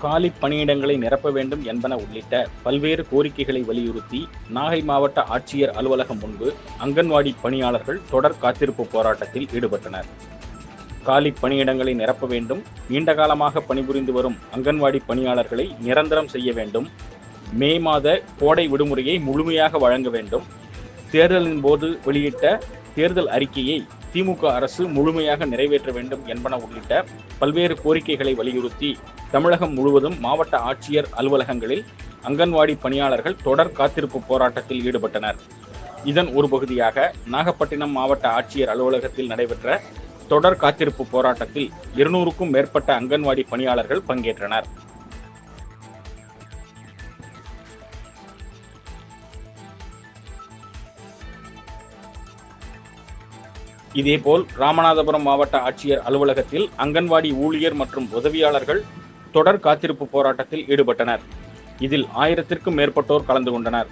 காலி பணியிடங்களை நிரப்ப வேண்டும் என்பன உள்ளிட்ட பல்வேறு கோரிக்கைகளை வலியுறுத்தி நாகை மாவட்ட ஆட்சியர் அலுவலகம் முன்பு அங்கன்வாடி பணியாளர்கள் தொடர் காத்திருப்பு போராட்டத்தில் ஈடுபட்டனர். காலி பணியிடங்களை நிரப்ப வேண்டும், நீண்டகாலமாக பணிபுரிந்து வரும் அங்கன்வாடி பணியாளர்களை நிரந்தரம் செய்ய வேண்டும், மே மாத கோடை விடுமுறையை முழுமையாக வழங்க வேண்டும், தேர்தலின் போது வெளியிட்ட தேர்தல் அறிக்கையை திமுக அரசு முழுமையாக நிறைவேற்ற வேண்டும் என்பன உள்ளிட்ட பல்வேறு கோரிக்கைகளை வலியுறுத்தி தமிழகம் முழுவதும் மாவட்ட ஆட்சியர் அலுவலகங்களில் அங்கன்வாடி பணியாளர்கள் தொடர் காத்திருப்பு போராட்டத்தில் ஈடுபட்டனர். இதன் ஒரு பகுதியாக நாகப்பட்டினம் மாவட்ட ஆட்சியர் அலுவலகத்தில் நடைபெற்ற தொடர் காத்திருப்பு போராட்டத்தில் 200க்கும் மேற்பட்ட அங்கன்வாடி பணியாளர்கள் பங்கேற்றனர். இதேபோல் ராமநாதபுரம் மாவட்ட ஆட்சியர் அலுவலகத்தில் அங்கன்வாடி ஊழியர் மற்றும் உதவியாளர்கள் தொடர் காத்திருப்பு போராட்டத்தில் ஈடுபட்டனர். இதில் 1000க்கும் மேற்பட்டோர் கலந்து கொண்டனர்.